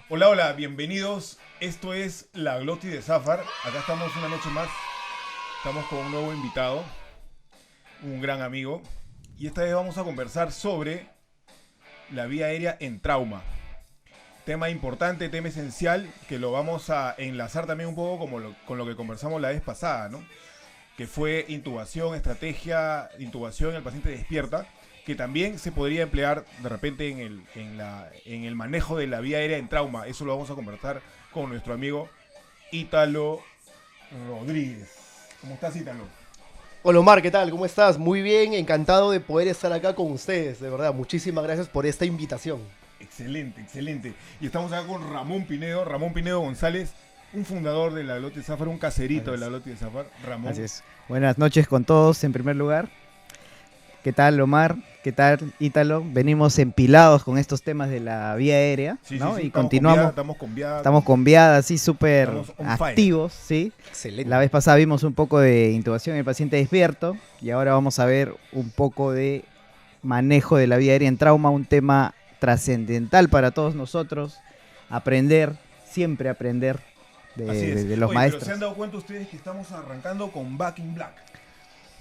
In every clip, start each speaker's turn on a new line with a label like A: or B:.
A: Hola, hola, bienvenidos. Esto es La Gloti de Zafar. Acá estamos una noche más. Estamos con un nuevo invitado, un gran amigo. Y esta vez vamos a conversar sobre la vía aérea en trauma. Tema importante, tema esencial, que lo vamos a enlazar también un poco con lo que conversamos la vez pasada, ¿no? Que fue intubación, estrategia de intubación, el paciente despierta, que también se podría emplear de repente en el manejo de la vía aérea en trauma. Eso lo vamos a conversar con nuestro amigo Ítalo Rodríguez. ¿Cómo estás, Ítalo?
B: Hola Omar, ¿qué tal? ¿Cómo estás? Muy bien, encantado de poder estar acá con ustedes, de verdad. Muchísimas gracias por esta invitación.
A: Excelente, excelente. Y estamos acá con Ramón Pinedo González, un fundador de la Gloti de Zafar, un caserito de la Gloti de Zafar. Ramón.
C: Así es. Buenas noches con todos, en primer lugar. ¿Qué tal, Omar? ¿Qué tal, Ítalo? Venimos empilados con estos temas de la vía aérea,
A: Sí,
C: ¿no?
A: sí,
C: Y
A: estamos
C: continuamos.
A: Estamos
C: Estamos con viada, así súper
A: Estamos on
C: activos, ¿sí?
B: Excelente.
C: La vez pasada vimos un poco de intubación en el paciente despierto y ahora vamos a ver un poco de manejo de la vía aérea en trauma, un tema trascendental para todos nosotros. Aprender, siempre aprender de los
A: Oye,
C: maestros.
A: Pero ¿se han dado cuenta ustedes que estamos arrancando con Back in Black?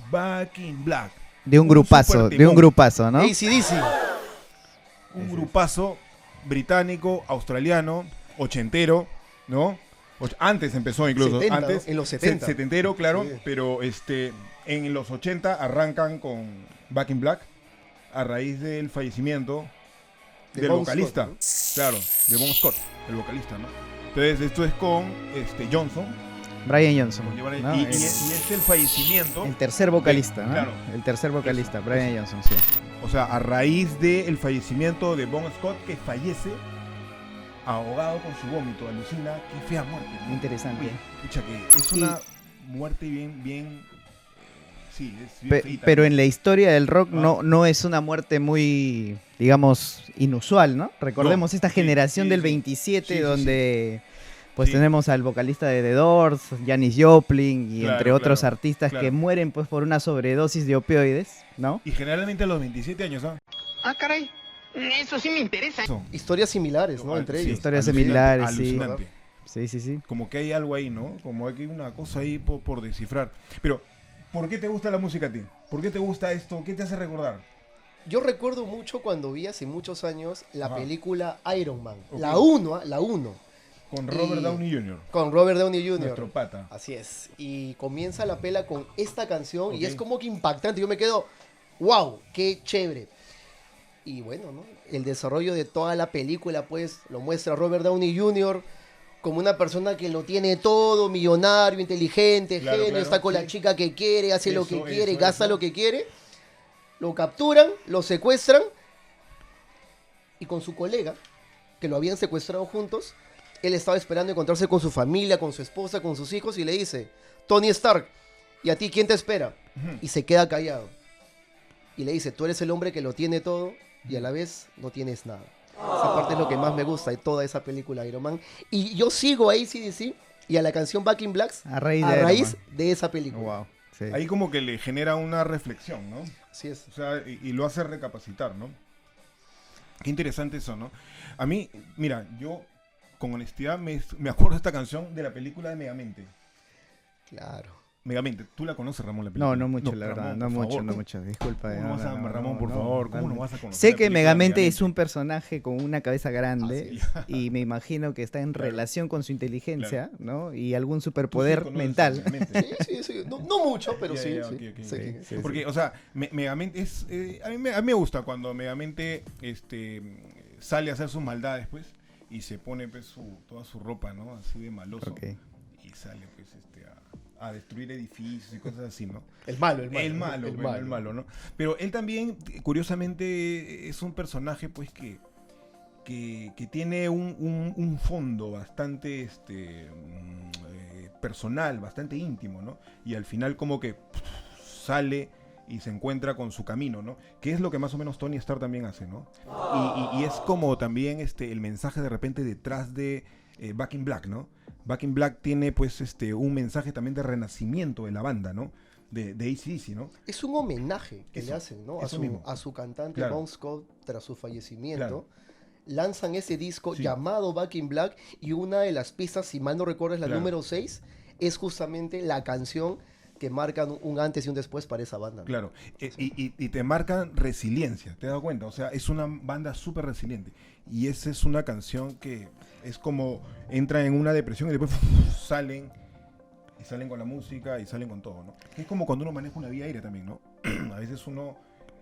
A: Back in Black.
C: De un grupazo, ¿no?
B: AC/DC.
A: Un grupazo británico, australiano, ochentero, ¿no? Antes empezó incluso,
B: 70,
A: antes,
B: ¿no? En los 70.
A: Setentero, claro,
B: Sí.
A: pero en los 80 arrancan con Back in Black a raíz del fallecimiento
B: De
A: del
B: Bon
A: vocalista,
B: Scott, ¿no?
A: claro, de Bon Scott, el vocalista, ¿no? Entonces esto es con Johnson,
C: Brian Johnson, ¿no?
A: y es el fallecimiento.
C: El tercer vocalista, ¿no?
A: Claro.
C: El tercer vocalista,
A: Eso,
C: Brian
A: eso.
C: Johnson, sí.
A: O sea, a raíz del fallecimiento de Bon Scott, que fallece ahogado con su vómito, alucina, qué fea muerte, ¿no?
C: Interesante.
A: Oye, escucha que es una muerte bien, sí, es bien feíta,
C: Pero
A: ¿no?
C: en la historia del rock no es una muerte muy, digamos, inusual, ¿no? Recordemos
A: No,
C: esta
A: sí,
C: generación
A: sí,
C: del
A: sí.
C: 27
A: Sí,
C: donde pues
A: Sí.
C: tenemos al vocalista de The Doors, Janis Joplin y
A: Claro,
C: entre otros
A: claro,
C: artistas
A: claro.
C: que mueren pues por una sobredosis de opioides, ¿no?
A: Y generalmente a los 27 años, ¿ah?
D: Ah, caray. Eso sí me interesa.
A: Eso.
B: Historias similares, ¿no? Entre
A: Sí,
B: ellos.
C: Historias
A: alucinante,
C: similares, sí.
A: alucinante.
C: Sí.
A: Como que hay algo ahí, ¿no? Como que hay una cosa ahí por descifrar. Pero, ¿por qué te gusta la música a ti? ¿Por qué te gusta esto? ¿Qué te hace recordar?
B: Yo recuerdo mucho cuando vi hace muchos años la
A: Ajá.
B: película Iron Man.
A: Ok.
B: La 1, la 1.
A: Con Robert
B: Y-
A: Downey Jr.,
B: Con Robert Downey Jr.
A: nuestro pata.
B: Así es. Y comienza la pela con esta canción
A: Ok.
B: y es como que impactante. Yo me quedo, wow, qué chévere. Y bueno, ¿no? El desarrollo de toda la película, pues, lo muestra Robert Downey Jr. como una persona que lo tiene todo, millonario, inteligente,
A: Claro,
B: genio,
A: claro,
B: está con
A: sí.
B: la chica que quiere, hace lo que
A: Eso,
B: quiere,
A: eso,
B: gasta
A: eso.
B: lo que quiere. Lo capturan, lo secuestran y con su colega, que lo habían secuestrado juntos, él estaba esperando encontrarse con su familia, con su esposa, con sus hijos y le dice, Tony Stark, ¿y a ti quién te espera?
A: Ujú.
B: Y se queda callado. Y le dice, tú eres el hombre que lo tiene todo y a la vez no tienes nada. Esa parte es lo que más me gusta de toda esa película Iron Man. Y yo sigo a AC/DC y a la canción Back in Black
C: A raíz
B: a
C: de
B: raíz
C: Iron Man.
B: de esa película.
C: Wow. Sí.
A: Ahí como que le genera una reflexión, ¿no?
B: Así es.
A: O sea, y lo hace recapacitar, ¿no? Qué interesante eso, ¿no? A mí, mira, yo con honestidad me acuerdo de esta canción de la película de Megamente.
B: Claro.
A: Megamente, ¿tú la conoces, Ramón, la película?
C: No mucho, la verdad,
A: Ramón,
C: no
A: por
C: mucho,
A: favor,
C: no mucho, disculpa.
A: ¿Cómo no vas a,
C: no,
A: Ramón, por
C: no,
A: favor, cómo no
C: realmente.
A: vas a conocer
C: Sé
A: la
C: que
A: película
C: Megamente
A: de
C: es un personaje con una cabeza grande y me imagino que está en
A: Claro.
C: relación con su inteligencia,
A: Claro.
C: ¿no? Y algún
A: Tú sí
C: superpoder
A: conoces
C: mental.
A: a Megamente.
B: Sí. No mucho, pero
A: Ya,
B: sí.
A: ya,
B: sí.
A: ok, ok,
B: Sé
A: ok.
B: quién es.
C: Sí,
A: Porque, o sea, Megamente es... a mí me gusta cuando Megamente sale a hacer sus maldades, pues, y se pone pues, toda su ropa, ¿no? Así de maloso.
C: Ok.
A: Y sale, pues, a destruir edificios y cosas así, ¿no?
B: El malo.
A: El malo, ¿no? Pero él también, curiosamente, es un personaje, pues, que tiene un fondo bastante personal, bastante íntimo, ¿no? Y al final como que sale y se encuentra con su camino, ¿no? Que es lo que más o menos Tony Stark también hace, ¿no? Y es como también el mensaje de repente detrás de Back in Black, ¿no? Back in Black tiene pues un mensaje también de renacimiento de la banda, ¿no? de AC/DC, ¿no?
B: Es un homenaje que
A: Eso,
B: le hacen, ¿no?
A: eso mismo.
B: A su cantante
A: Claro.
B: Bon Scott tras su fallecimiento.
A: Claro.
B: Lanzan ese disco
A: Sí.
B: llamado Back in Black y una de las pistas, si mal no recuerdo, es la
A: Claro.
B: número 6, es justamente la canción que marca un antes y un después para esa banda, ¿no?
A: Claro, y te marcan resiliencia, ¿te das cuenta? O sea, es una banda súper resiliente. Y esa es una canción que es como entran en una depresión y después salen, y salen con la música y salen con todo, ¿no? Es como cuando uno maneja una vía aérea también, ¿no? A veces uno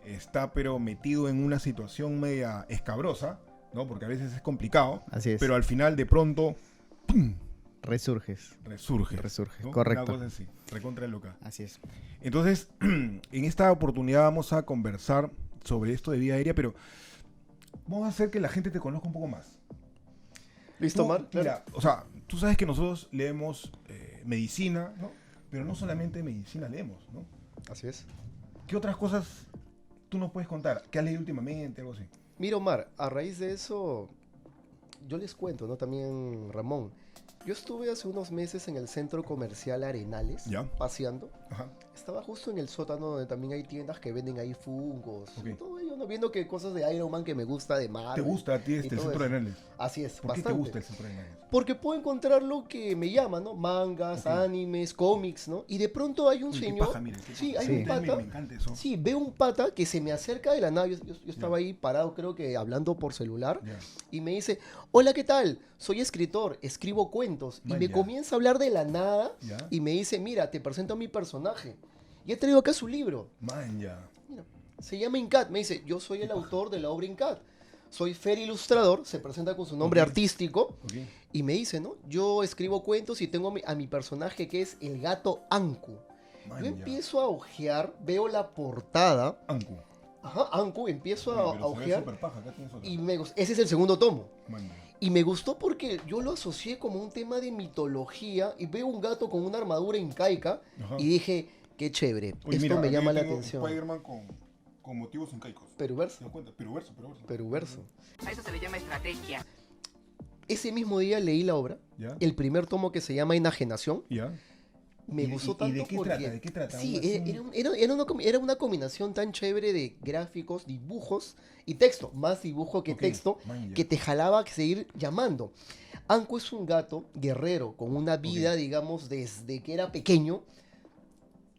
A: está pero metido en una situación media escabrosa, ¿no? Porque a veces es complicado,
C: Así es.
A: pero al final de pronto
C: Resurges.
A: resurge.
C: Resurge,
A: ¿no?
C: correcto.
A: Una cosa así, recontra loca.
C: Así es.
A: Entonces, en esta oportunidad vamos a conversar sobre esto de vía aérea, pero vamos a hacer que la gente te conozca un poco más.
B: ¿Listo,
A: Tú,
B: Mar? Claro.
A: mira, o sea, tú sabes que nosotros leemos medicina, ¿no? Pero no solamente medicina leemos, ¿no?
B: Así es.
A: ¿Qué otras cosas tú nos puedes contar? ¿Qué has leído últimamente? Algo así.
B: Mira, Omar, a raíz de eso, yo les cuento, ¿no? También, Ramón. Yo estuve hace unos meses en el centro comercial Arenales,
A: Ya.
B: paseando.
A: Ajá.
B: Estaba justo en el sótano donde también hay tiendas que venden ahí fungos.
A: Ok.
B: Todo ello, ¿no? Viendo que cosas de Iron Man que me gusta, de Marvel.
A: ¿Te gusta a ti
B: y
A: el
B: todo
A: centro de
B: eso.
A: Arenales?
B: Así es,
A: ¿Por qué
B: bastante.
A: te gusta el centro de Arenales?
B: Porque puedo encontrar lo que me llama, ¿no? Mangas,
A: Ok.
B: animes, cómics, ¿no? Y de pronto hay un
A: Uy, qué
B: señor...
A: paja, mira, qué
B: sí,
A: paja.
B: hay
C: Sí.
B: un pata...
A: Me encanta eso.
B: Sí, veo un pata que se me acerca de la nave. Yo estaba ahí parado, creo que hablando por celular.
A: Ya.
B: Y me dice, hola, ¿qué tal? Soy escritor, escribo cuentos. Y
A: Man,
B: me
A: ya.
B: comienza a hablar de la nada.
A: Ya.
B: Y me dice, mira, te presento a mi personaje. Y he traído acá su libro.
A: Man, ya.
B: Mira, se llama Incat. Me dice, yo soy el autor de la obra Incat. Soy Fer Ilustrador, se presenta con su nombre
A: Ok.
B: artístico.
A: Ok.
B: Y me dice, ¿no? Yo escribo cuentos y tengo a mi personaje que es el gato Anku.
A: Man,
B: Yo
A: ya.
B: empiezo a ojear, veo la portada.
A: Anku.
B: Ajá, Anku, empiezo
A: Oye,
B: a
A: pero se ve
B: ojear.
A: súper paja, acá tienes otra.
B: Y ese es el segundo tomo.
A: Man, ya.
B: Y me gustó porque yo lo asocié como un tema de mitología y veo un gato con una armadura incaica
A: Ajá.
B: y dije, qué chévere,
A: Oye,
B: esto
A: mira,
B: me
A: aquí
B: llama la
A: tengo
B: atención.
A: Spider-Man con motivos incaicos. ¿Te
B: Peruverso,
A: das cuenta? Peruverso.
B: Peruverso.
D: A eso se le llama estrategia.
B: Ese mismo día leí la obra,
A: ¿Ya?
B: el primer tomo que se llama Enajenación.
A: ¿Ya?
B: Me
A: ¿Y de-
B: gustó
A: y
B: tanto
A: de qué
B: porque...
A: trata? ¿De qué trata?
B: Sí,
A: Una-
B: era una combinación tan chévere de gráficos, dibujos y texto. Más dibujo que
A: Ok,
B: texto,
A: man, ya.
B: que te jalaba a seguir llamando. Anko es un gato guerrero con una vida,
A: Ok.
B: digamos, desde que era pequeño,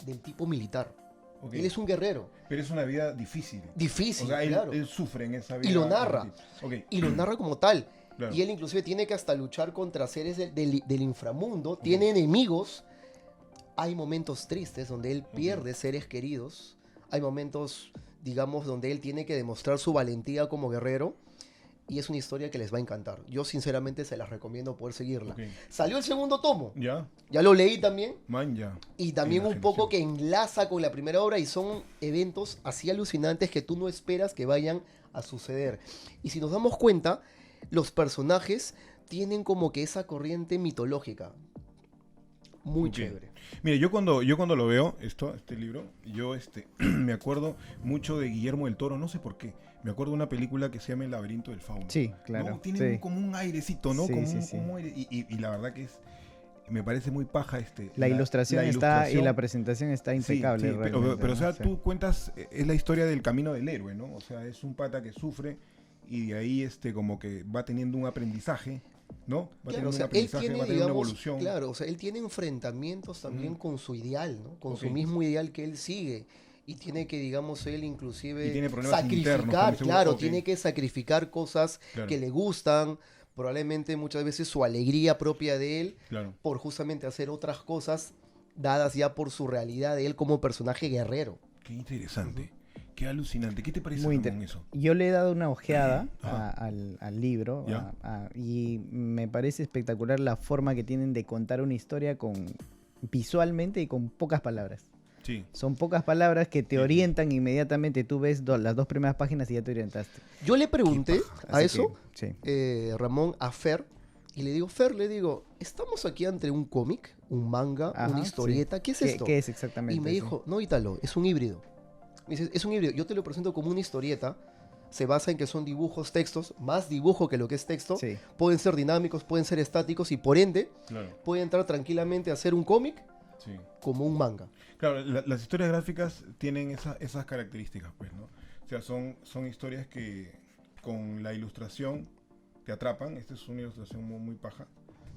B: del tipo militar.
A: Ok.
B: Él es un guerrero.
A: Pero es una vida difícil.
B: Difícil,
A: O sea,
B: claro.
A: él sufre en esa vida.
B: Y lo narra.
A: Ok.
B: Y lo narra como tal.
A: Claro.
B: Y él inclusive tiene que hasta luchar contra seres del inframundo. Tiene enemigos. Hay momentos tristes donde él pierde seres queridos. Hay momentos, digamos, donde él tiene que demostrar su valentía como guerrero. Y es una historia que les va a encantar. Yo sinceramente se las recomiendo poder seguirla.
A: Ok.
B: Salió el segundo tomo.
A: ¿Ya?
B: Ya lo leí también.
A: Man, ya.
B: Y también un
A: Enajenación.
B: poco que enlaza con la primera obra y son eventos así alucinantes que tú no esperas que vayan a suceder. Y si nos damos cuenta, los personajes tienen como que esa corriente mitológica. Muy
A: Ok.
B: chévere.
A: Mire, yo cuando lo veo, este libro, yo me acuerdo mucho de Guillermo del Toro, no sé por qué. Me acuerdo de una película que se llama El laberinto del fauno.
C: Sí, claro.
A: ¿No? Tiene
C: sí.
A: como un airecito, ¿no?
C: Sí,
A: como
C: sí,
A: un,
C: sí.
A: como un aire. Y la verdad que me parece muy paja
C: La ilustración está y
A: ilustración.
C: la presentación está
A: Sí,
C: impecable.
A: sí, pero,
C: realmente,
A: pero, o
C: ¿no?
A: sea,
C: Sí.
A: tú cuentas, es la historia del camino del héroe, ¿no? O sea, es un pata que sufre y de ahí como que va teniendo un aprendizaje, ¿no? Va
B: Claro,
A: teniendo
B: o sea,
A: un
B: él
A: aprendizaje,
B: tiene,
A: va teniendo una
B: digamos,
A: evolución.
B: claro, o sea, él tiene enfrentamientos también con su ideal, ¿no? Con su
A: Ok.
B: mismo ideal que él sigue. Y tiene que, digamos, él inclusive
A: Y tiene problemas internos
B: sacrificar,
A: también, seguro.
B: claro,
A: Ok.
B: tiene que sacrificar cosas
A: Claro.
B: que le gustan, probablemente muchas veces su alegría propia de él,
A: Claro.
B: por justamente hacer otras cosas dadas ya por su realidad de él como personaje guerrero.
A: Qué interesante. Qué alucinante. ¿Qué te parece
C: Muy
A: Ramón,
C: interesante.
A: eso?
C: Yo le he dado una ojeada
A: Ajá.
C: al libro
A: Ya.
C: y me parece espectacular la forma que tienen de contar una historia visualmente y con pocas palabras.
A: Sí.
C: Son pocas palabras que te
A: Sí.
C: orientan inmediatamente. Tú ves las dos primeras páginas y ya te orientaste.
B: Yo le pregunté a
C: Así
B: eso,
C: que, sí.
B: Ramón, a Fer, y le digo, Fer, ¿estamos aquí ante un cómic, un manga,
C: Ajá,
B: una historieta?
C: sí.
B: ¿Qué es esto?
C: ¿Qué es exactamente?
B: Y me
C: Sí.
B: dijo, no, Ítalo, es un híbrido. Me dice, es un híbrido. Yo te lo presento como una historieta. Se basa en que son dibujos, textos, más dibujo que lo que es texto.
C: Sí.
B: Pueden ser dinámicos, pueden ser estáticos y por ende
A: Claro.
B: puede entrar tranquilamente a hacer un cómic
A: Sí.
B: como un manga.
A: Claro, las historias gráficas tienen esas características, pues, ¿no? O sea, son historias que con la ilustración te atrapan. Esta es una ilustración muy paja,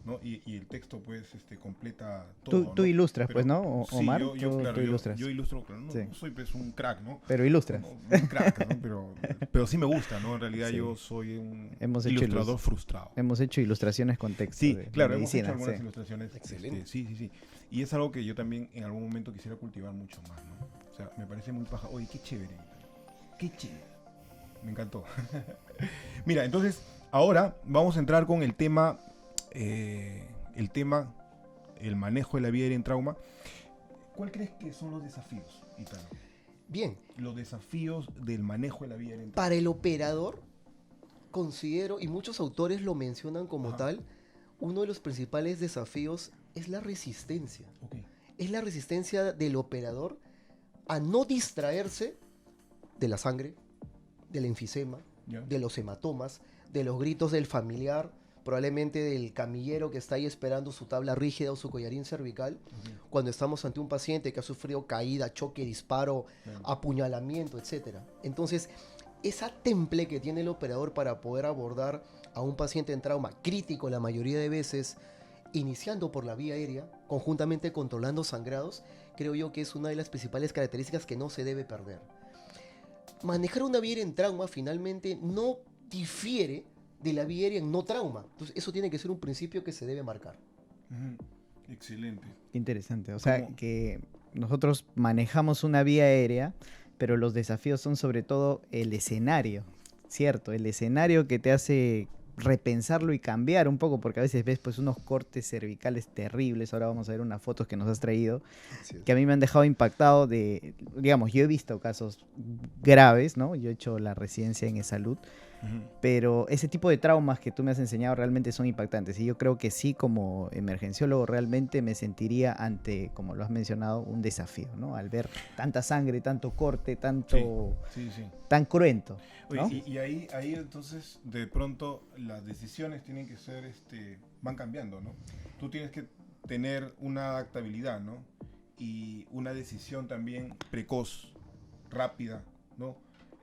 A: ¿no? Y el texto, pues, completa todo,
C: Tú
A: ¿no?
C: ilustras,
A: Pero,
C: pues, ¿no?
A: sí,
C: Omar,
A: claro,
C: tú ilustras.
A: yo ilustro, claro, no,
C: Sí.
A: no soy, pues, un crack, ¿no?
C: Pero ilustras.
A: No, un crack, ¿no? Pero sí me gusta, ¿no? En realidad
C: Sí.
A: yo soy un
C: Hemos hecho
A: ilustrador frustrado.
C: Hemos hecho ilustraciones con texto.
A: Sí,
C: de
A: claro, hemos
C: medicina,
A: hecho algunas
C: sí.
A: ilustraciones.
B: Excelente.
A: Sí. Y es algo que yo también en algún momento quisiera cultivar mucho más, ¿no? O sea, me parece muy paja. Oye, qué chévere. Qué chévere. Me encantó. Mira, entonces, ahora vamos a entrar con el tema, el manejo de la vida aérea en trauma. ¿Cuál crees que son los desafíos, Italo?
B: Bien,
A: Los desafíos del manejo de la vida aérea en trauma.
B: para el operador, considero, y muchos autores lo mencionan como
A: Ajá.
B: tal, uno de los principales desafíos es la resistencia.
A: Ok.
B: Es la resistencia del operador a no distraerse de la sangre, del enfisema,
A: ¿Ya?
B: de los hematomas, de los gritos del familiar, probablemente del camillero que está ahí esperando su tabla rígida o su collarín cervical,
A: Ok.
B: cuando estamos ante un paciente que ha sufrido caída, choque, disparo,
A: Claro.
B: apuñalamiento, etc. Entonces, esa temple que tiene el operador para poder abordar a un paciente en trauma crítico la mayoría de veces, iniciando por la vía aérea, conjuntamente controlando sangrados, creo yo que es una de las principales características que no se debe perder. Manejar una vía aérea en trauma finalmente no difiere de la vía aérea en no trauma. Entonces, eso tiene que ser un principio que se debe marcar.
A: Ujú. Excelente.
C: Qué interesante. O sea,
A: ¿Cómo?
C: que nosotros manejamos una vía aérea, pero los desafíos son sobre todo el escenario, ¿cierto? El escenario que te hace repensarlo y cambiar un poco, porque a veces ves pues unos cortes cervicales terribles. Ahora vamos a ver unas fotos que nos has traído, que a mí me han dejado impactado de, digamos, yo he visto casos graves, ¿no? Yo he hecho la residencia en E-Salud,
A: Ujú.
C: pero ese tipo de traumas que tú me has enseñado realmente son impactantes. Y yo creo que sí, como emergenciólogo, realmente me sentiría ante, como lo has mencionado, un desafío, ¿no? Al ver tanta sangre, tanto corte, tanto
A: Sí.
C: tan cruento,
A: Oye,
C: ¿no?
A: y ahí entonces de pronto las decisiones tienen que ser, van cambiando, ¿no? Tú tienes que tener una adaptabilidad, ¿no? Y una decisión también precoz, rápida, ¿no?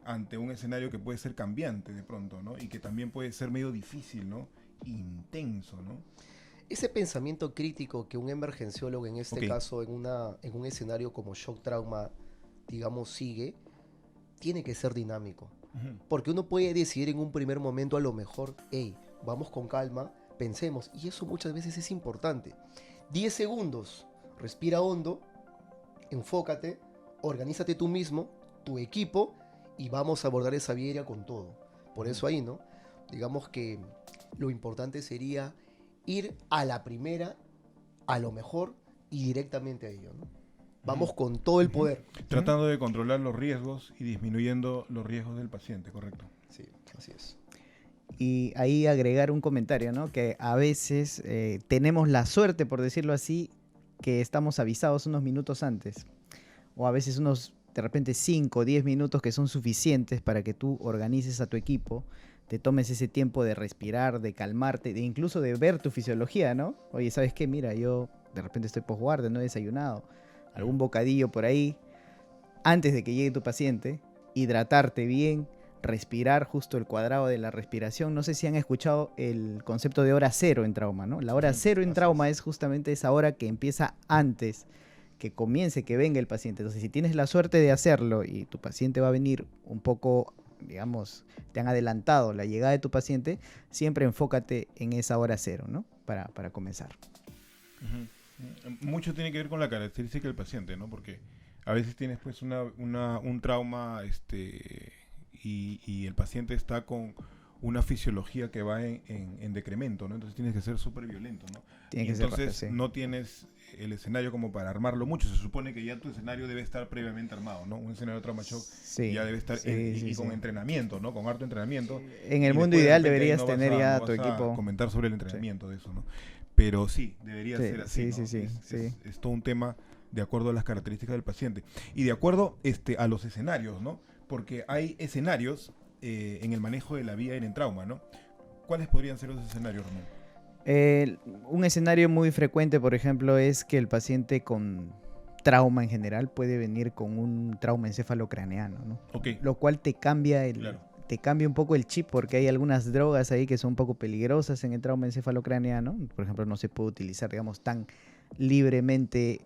A: Ante un escenario que puede ser cambiante de pronto, ¿no? Y que también puede ser medio difícil, ¿no? Intenso, ¿no?
B: Ese pensamiento crítico que un emergenciólogo, en este
A: Ok.
B: caso en un escenario como shock trauma, digamos, sigue, tiene que ser dinámico.
A: Ujú.
B: Porque uno puede decidir en un primer momento a lo mejor, hey, vamos con calma, pensemos. Y eso muchas veces es importante. 10 segundos, respira hondo, enfócate, organízate tú mismo, tu equipo, y vamos a abordar esa vía aérea con todo. Por eso ahí, ¿no? Digamos que lo importante sería ir a la primera, a lo mejor, y directamente a ello, ¿no? Vamos con todo el poder.
A: Tratando de controlar los riesgos y disminuyendo los riesgos del paciente, ¿correcto?
B: Sí, así es.
C: Y ahí agregar un comentario, ¿no? Que a veces tenemos la suerte, por decirlo así, que estamos avisados unos minutos antes. O a veces unos, de repente, 5 o 10 minutos que son suficientes para que tú organices a tu equipo, te tomes ese tiempo de respirar, de calmarte, de incluso de ver tu fisiología, ¿no? Oye, ¿sabes qué? Mira, yo de repente estoy posguardia, no he desayunado. Algún bocadillo por ahí, antes de que llegue tu paciente, hidratarte bien, respirar justo el cuadrado de la respiración. No sé si han escuchado el concepto de hora cero en trauma, ¿no? La hora
A: Sí,
C: cero en
B: así
C: trauma es justamente esa hora que empieza antes que comience, que venga el paciente. Entonces, si tienes la suerte de hacerlo y tu paciente va a venir un poco, digamos, te han adelantado la llegada de tu paciente, siempre enfócate en esa hora cero, ¿no? Para comenzar.
A: Ujú. Mucho tiene que ver con la característica del paciente, ¿no? Porque a veces tienes pues un trauma y el paciente está con una fisiología que va en decremento, ¿no? Entonces tienes que ser súper violento, ¿no?
C: Tiene
A: Y
C: que ser
A: entonces
C: rápido, sí.
A: no tienes el escenario como para armarlo mucho. Se supone que ya tu escenario debe estar previamente armado, ¿no? Un escenario de trauma shock
C: Sí,
A: ya debe estar
C: sí,
A: y
C: sí,
A: con
C: sí.
A: entrenamiento, ¿no? Con harto entrenamiento.
C: En
A: Y
C: el mundo
A: después, de
C: ideal
A: repente, ahí
C: deberías
A: no vas
C: tener
A: a-
C: ya
A: no
C: tu
A: vas a
C: equipo.
A: comentar sobre el entrenamiento de eso, ¿no? Pero sí, debería
C: Sí,
A: ser así,
C: sí,
A: ¿no?
C: sí, sí.
A: Es todo un tema de acuerdo a las características del paciente y de acuerdo a los escenarios, ¿no? Porque hay escenarios en el manejo de la vía aérea en trauma, ¿no? ¿Cuáles podrían ser los escenarios, Ramón?
C: Un escenario muy frecuente, por ejemplo, es que el paciente con trauma en general puede venir con un trauma encefalocraneano, ¿no?
A: Ok.
C: Lo cual te cambia
A: Claro.
C: te cambia un poco el chip, porque hay algunas drogas ahí que son un poco peligrosas en el trauma encefalocraneano. Por ejemplo, no se puede utilizar, digamos, tan libremente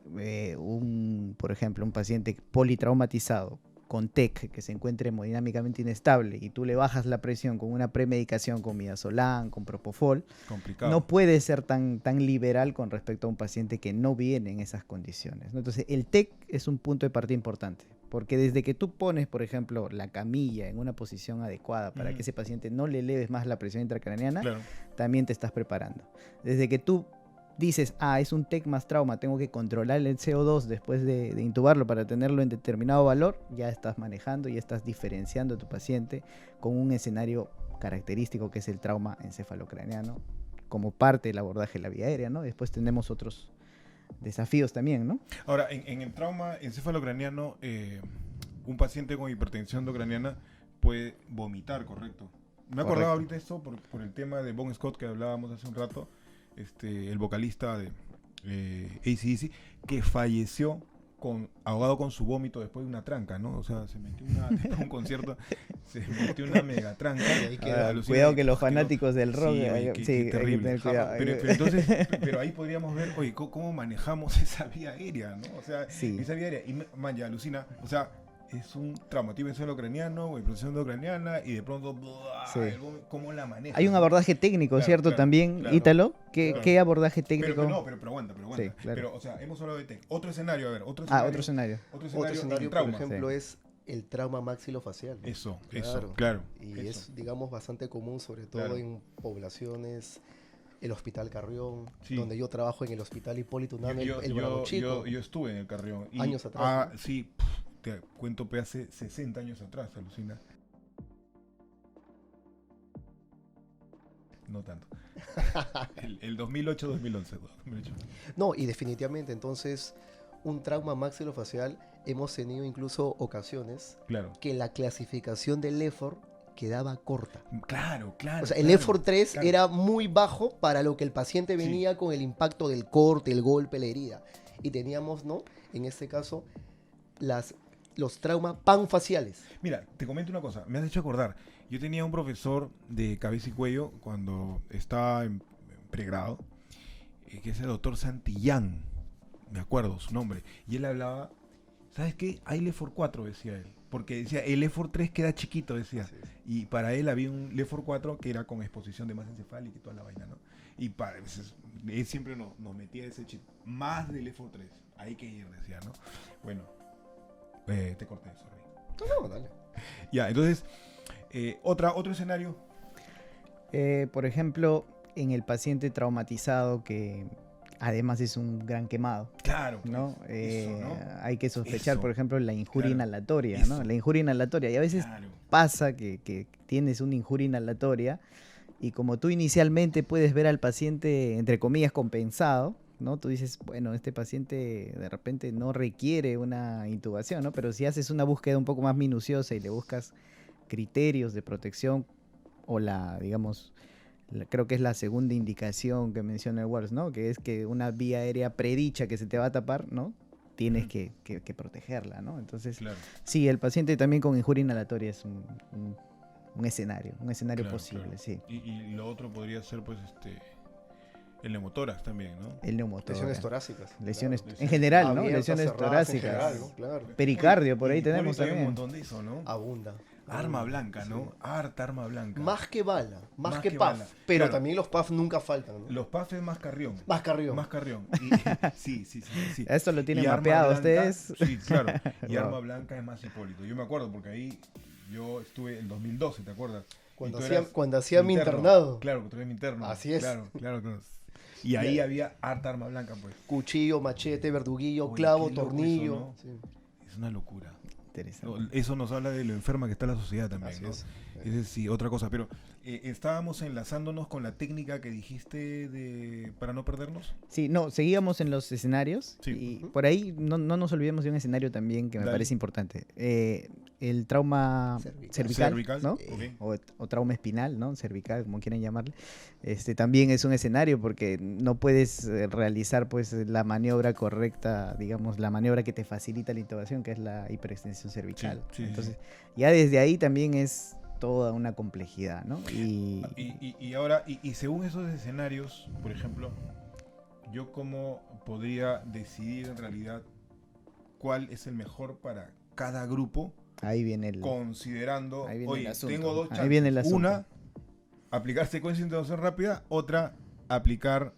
C: por ejemplo, un paciente politraumatizado con TEC que se encuentre hemodinámicamente inestable y tú le bajas la presión con una premedicación con midazolam, con propofol,
A: Complicado.
C: no puede ser tan liberal con respecto a un paciente que no viene en esas condiciones, ¿no? Entonces, el TEC es un punto de partida importante, porque desde que tú pones, por ejemplo, la camilla en una posición adecuada para
A: Ujú.
C: que ese paciente no le eleves más la presión intracraneana,
A: Claro.
C: también te estás preparando. Desde que tú dices, es un TEC más trauma, tengo que controlar el CO2 después de intubarlo para tenerlo en determinado valor, ya estás manejando, ya estás diferenciando a tu paciente con un escenario característico que es el trauma encefalocraneano como parte del abordaje de la vía aérea, ¿no? Después tenemos otros desafíos también, ¿no?
A: Ahora, en el trauma encefalocraneano, un paciente con hipertensión endocraniana puede vomitar, ¿correcto? Me acordaba
C: Correcto.
A: ahorita esto por el tema de Bon Scott que hablábamos hace un rato, el vocalista de AC/DC, que falleció ahogado con su vómito después de una tranca, ¿no? O sea, se metió después de un concierto, se metió una mega tranca.
B: Y ahí queda.
A: Alucina
C: Cuidado que los
A: quedó-
C: fanáticos del rock,
A: Sí, oye, qué
C: hay que
A: terrible.
C: tener cuidado.
A: Pero entonces, pero ahí podríamos ver, oye, cómo manejamos esa vía aérea, ¿no? O sea,
C: Sí.
A: esa vía aérea. Y man, ya alucina, o sea, es un traumatismo encefalocraniano o hipertensión endocraniana y de pronto,
C: Sí.
A: ¿cómo la manejas?
C: Hay un abordaje técnico,
A: Claro,
C: ¿cierto?
A: claro,
C: También,
A: claro,
C: Ítalo.
A: claro.
C: ¿Qué abordaje
A: Pero,
C: técnico?
A: pero aguanta.
C: Sí, claro.
A: Pero, o sea, hemos hablado de TEC. Otro escenario, a ver,
C: Otro escenario.
A: Otro
B: Otro escenario,
A: en
B: por
A: trauma.
B: ejemplo, es el trauma maxilofacial, ¿no?
A: Eso,
B: Claro.
A: claro.
B: Y
A: eso.
B: es, digamos, bastante común, sobre todo
A: Claro.
B: en poblaciones, el Hospital Carrión,
A: Sí.
B: donde yo trabajo en el Hospital Hipólito Unanue, el
A: Yo-
B: Bravo Chico.
A: yo estuve en el Carrión. Y,
B: Años atrás, ¿no?
A: Sí, te cuento, hace 60 años atrás, alucina. No tanto. el 2008-2011. 2008.
B: No, y definitivamente, entonces, un trauma maxilofacial, hemos tenido incluso ocasiones
A: Claro.
B: que la clasificación del EFOR quedaba corta.
A: Claro.
B: O sea, el
A: claro,
B: EFOR 3
A: claro.
B: era muy bajo para lo que el paciente
A: Sí.
B: venía con el impacto del corte, el golpe, la herida. Y teníamos, ¿no? En este caso, los traumas panfaciales.
A: Mira, te comento una cosa, me has hecho acordar. Yo tenía un profesor de cabeza y cuello cuando estaba en pregrado, que es el doctor Santillán, me acuerdo su nombre, y él hablaba, ¿sabes qué? Hay LEFOR 4, decía él, porque decía, el LEFOR 3 queda chiquito, decía,
B: Así es.
A: y para él había un LEFOR 4 que era con exposición de masa encefálica y toda la vaina, ¿no? Y él siempre nos metía ese chip, más del LEFOR 3, hay que ir, decía, ¿no? Bueno, te corté, sorry.
B: No, dale.
A: Ya, entonces, otro escenario.
C: Por ejemplo, en el paciente traumatizado que además es un gran quemado,
A: Claro, pues,
C: ¿no?
A: eso, ¿no?
C: Hay que sospechar,
A: Eso.
C: por ejemplo, la injuria
A: Claro.
C: inhalatoria, ¿no?
A: Eso.
C: La injuria inhalatoria. Y a veces
A: Claro.
C: pasa que tienes una injuria inhalatoria y como tú inicialmente puedes ver al paciente, entre comillas, compensado, ¿no? Tú dices, bueno, este paciente de repente no requiere una intubación, ¿no? Pero si haces una búsqueda un poco más minuciosa y le buscas criterios de protección o creo que es la segunda indicación que menciona el WARS, ¿no? Que es que una vía aérea predicha que se te va a tapar, ¿no? Tienes
A: Ujú.
C: que protegerla, ¿no? Entonces,
A: Claro.
C: sí, el paciente también con injuria inhalatoria es un escenario
A: Claro,
C: posible,
A: claro.
C: sí.
A: Y lo otro podría ser, pues, el neumotórax también, ¿no?
C: El neumotórax.
B: Lesiones torácicas.
C: Lesiones
A: Claro.
C: en general, ¿no?
B: Abiertas,
C: Lesiones
B: cerradas en
C: torácicas.
B: general, ¿no? Claro.
C: Pericardio, por ahí
A: Y
C: tenemos
A: hay un
C: también.
A: montón de eso, ¿no?
B: Abunda.
A: Arma blanca, ¿no? Harta arma blanca.
B: Más que bala, más que
A: que
B: PAF.
A: bala.
B: Pero
A: Claro.
B: también los PAF nunca faltan, ¿no?
A: Los PAF es más carrión.
B: Más carrión.
A: Más carrión. Sí.
C: Esto lo tienen
A: Y arma
C: mapeado
A: blanca,
C: ustedes.
A: Sí, claro. Y
C: Wow.
A: arma blanca es más Hipólito. Yo me acuerdo porque ahí yo estuve en 2012, ¿te acuerdas?
B: Cuando
A: Y tú
B: hacía-
A: eras
B: cuando hacía mi
A: interno.
B: internado.
A: Claro, que tú eres mi interno.
B: Así es.
A: Claro. Y ahí había harta arma blanca, pues.
B: Cuchillo, machete, verduguillo,
A: Oye,
B: clavo,
A: qué loco
B: tornillo.
A: eso, ¿no?
B: Sí,
A: Es una locura.
C: Interesante.
A: No, eso nos habla de lo enferma que está la sociedad también,
B: así
A: ¿no?
B: es.
A: Esa es sí, otra cosa. Pero estábamos enlazándonos con la técnica que dijiste para no perdernos.
C: Sí, no, seguíamos en los escenarios
A: Sí.
C: y
B: Ujú.
C: por ahí no nos olvidemos de un escenario también que me
A: Dale.
C: parece importante. el trauma cervical,
A: Cervical,
C: ¿no?
A: ok.
C: O trauma espinal, ¿no? Cervical, como quieran llamarle. También es un escenario porque no puedes realizar pues la maniobra correcta, digamos, la maniobra que te facilita la intubación, que es la hiperextensión cervical.
A: Sí, sí,
C: Entonces,
A: sí.
C: ya desde ahí también es toda una complejidad, ¿no?
A: Y ahora, según esos escenarios, por ejemplo, yo cómo podría decidir en realidad cuál es el mejor para cada grupo,
C: ahí viene el,
A: considerando,
C: ahí viene el
A: oye,
C: asunto.
A: tengo dos
C: Ahí
A: chances.
C: viene el asunto.
A: Una, aplicar secuencia de intubación rápida, otra, aplicar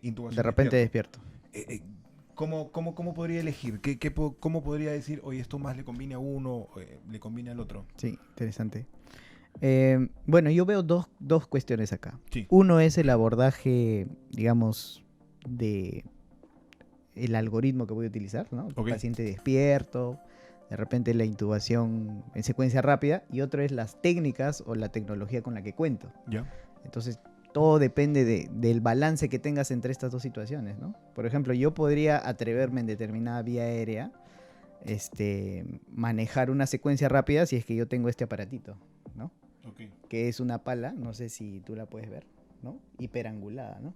A: intubación
C: De repente
A: despierto.
C: despierto.
A: ¿Cómo podría elegir? ¿Cómo podría decir, oye, esto más le conviene a uno, le conviene al otro?
C: Sí, interesante. Bueno, yo veo dos cuestiones acá.
A: Sí.
C: Uno es el abordaje, digamos, de el algoritmo que voy a utilizar, ¿no?
A: Ok.
C: Paciente despierto, de repente la intubación en secuencia rápida, y otro es las técnicas o la tecnología con la que cuento.
A: ¿Ya?
C: Entonces, todo depende del balance que tengas entre estas dos situaciones, ¿no? Por ejemplo, yo podría atreverme en determinada vía aérea, manejar una secuencia rápida si es que yo tengo este aparatito, ¿no?
A: Ok.
C: Que es una pala, no sé si tú la puedes ver, ¿no? Hiperangulada, ¿no?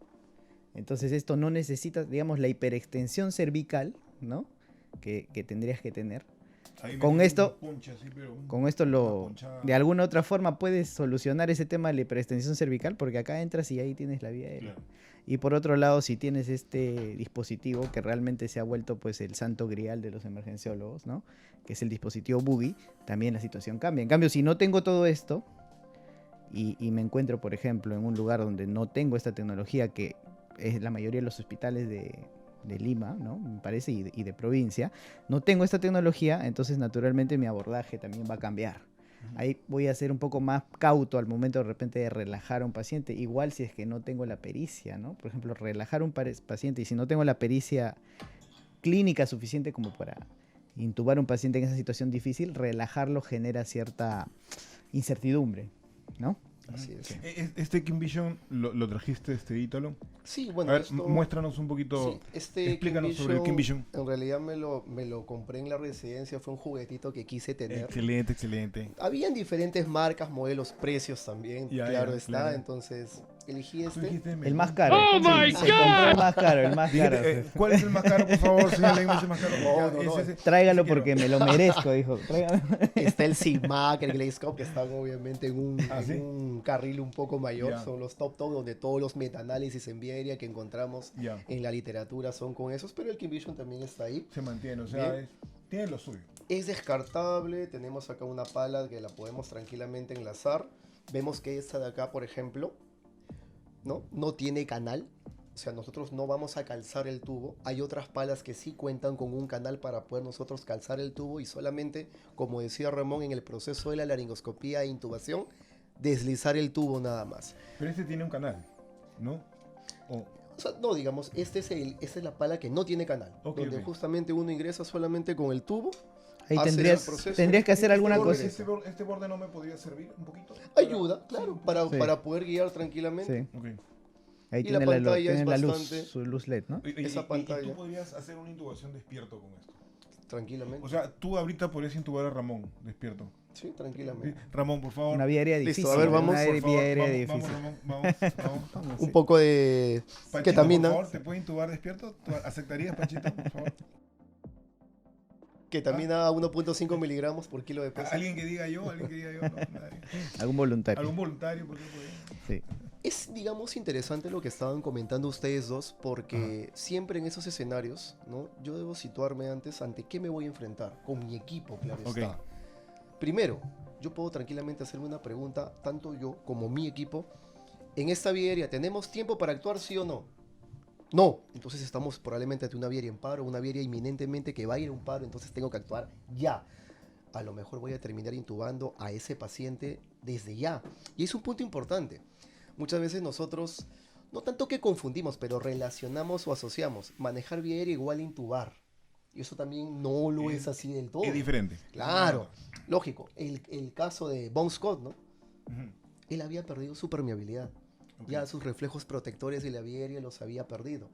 C: Entonces esto no necesita, digamos, la hiperextensión cervical, ¿no? Que tendrías que tener.
A: Ahí me
C: Con
A: dio
C: esto-
A: un punch así, pero
C: Con esto
A: una
C: lo,
A: ponchada.
C: de alguna otra forma puedes solucionar ese tema de la hiperextensión cervical, porque acá entras y ahí tienes la vía aérea.
A: Claro.
C: Y por otro lado, si tienes este dispositivo que realmente se ha vuelto pues el santo grial de los emergenciólogos, ¿no? Que es el dispositivo Boogie, también la situación cambia. En cambio, si no tengo todo esto y me encuentro, por ejemplo, en un lugar donde no tengo esta tecnología, que es la mayoría de los hospitales de Lima, ¿no? Me parece, y de provincia, no tengo esta tecnología, entonces naturalmente mi abordaje también va a cambiar. Ahí voy a ser un poco más cauto al momento de repente de relajar a un paciente, igual si es que no tengo la pericia, ¿no? Por ejemplo, relajar a un paciente, y si no tengo la pericia clínica suficiente como para intubar a un paciente en esa situación difícil, relajarlo genera cierta incertidumbre, ¿no?
B: Así es.
A: Este Kim Vision lo trajiste, Ítalo.
B: Sí, bueno,
A: A ver,
B: esto...
A: muéstranos un poquito.
B: Sí, este
A: explícanos
B: Kim
A: sobre el Kim Vision.
B: En realidad me lo compré en la residencia, fue un juguetito que quise tener.
A: Excelente, excelente.
B: Habían diferentes marcas, modelos, precios también,
A: Ya,
B: claro
A: ya,
B: está,
A: claro.
B: entonces elegí
A: Tú
B: este.
A: dijiste
C: El más caro.
D: ¡Oh, my
C: se compró el más caro, el más
A: Dijiste,
C: caro.
A: ¿cuál es el más caro, por favor, señor? Leíme ese más caro.
B: No,
A: Ya,
B: no,
A: ese.
C: Tráigalo
A: ese quiero.
C: porque me lo merezco, dijo. Tráigalo.
B: Está el Sigmac, el Glazescope, que están obviamente en
A: ¿Ah, sí?
B: un carril un poco mayor.
A: Ya.
B: Son los top donde todos los metaanálisis en vía aérea que encontramos
A: Ya,
B: en la literatura son con esos, pero el Kim Vision también está ahí.
A: se mantiene, o sea,
B: Bien.
A: tiene lo suyo.
B: Es descartable, tenemos acá una pala que la podemos tranquilamente enlazar. Vemos que esta de acá, por ejemplo, no tiene canal. O sea, nosotros no vamos a calzar el tubo. Hay otras palas que sí cuentan con un canal para poder nosotros calzar el tubo y solamente, como decía Ramón, en el proceso de la laringoscopía e intubación, deslizar el tubo nada más.
A: Pero este tiene un canal, ¿no? O-
B: O sea, no, digamos, esta es la pala que no tiene canal.
A: Ok,
B: donde
A: ok.
B: justamente uno ingresa solamente con el tubo.
C: Ahí
B: hace el
C: tendrías
B: proceso.
C: que hacer alguna
A: borde,
C: cosa.
A: Este borde no me podría servir un poquito.
B: Ayuda, claro,
C: Sí.
B: para poder guiar tranquilamente.
C: Sí.
A: Ok.
C: Ahí
B: Y
C: tiene
B: la
C: la,
B: pantalla
C: tiene
B: es
C: la luz,
B: bastante-
C: su luz LED, ¿no?
B: Esa
A: Y
B: pantalla.
A: tú podrías hacer una intubación despierto con esto.
B: Tranquilamente.
A: O sea, tú ahorita podrías intubar a Ramón despierto.
B: Sí,
A: Sí,
B: tranquilamente.
A: Ramón, por favor.
C: Una vía aérea
B: Listo,
C: difícil.
B: a ver, vamos.
C: Una
A: Por favor,
C: vía aérea
A: vamos,
C: difícil.
A: Ramón, vamos.
C: Vamos,
B: Un
C: sí.
B: poco de...
A: Panchito,
B: Ketamina.
A: por favor, ¿te puede intubar despierto? ¿Tú aceptarías, Panchito, por favor?
B: Ketamina a 1.5 miligramos por kilo de peso.
A: ¿Alguien que diga yo? ¿Alguien que diga yo? No, nadie.
C: Algún voluntario.
A: ¿Algún voluntario? ¿Por qué no puede?
C: Sí.
B: Es, digamos, interesante lo que estaban comentando ustedes dos, porque siempre en esos escenarios, ¿no? Yo debo situarme antes ante qué me voy a enfrentar, con mi equipo, claro
A: Ok.
B: está. Primero, yo puedo tranquilamente hacerme una pregunta, tanto yo como mi equipo, en esta vía aérea, ¿tenemos tiempo para actuar, sí o no? No, entonces estamos probablemente ante una vía aérea en paro, una vía aérea inminentemente que va a ir a un paro, entonces tengo que actuar ya. A lo mejor voy a terminar intubando a ese paciente desde ya. Y es un punto importante. Muchas veces nosotros, no tanto que confundimos, pero relacionamos o asociamos manejar vía aérea igual a intubar. Y eso también no lo es así del todo.
A: Es diferente.
B: Claro, lógico. El caso de Bon Scott, ¿no?
A: Ujú.
B: Él había perdido su permeabilidad.
A: Ok.
B: Ya sus reflejos protectores de la vía aérea los había perdido.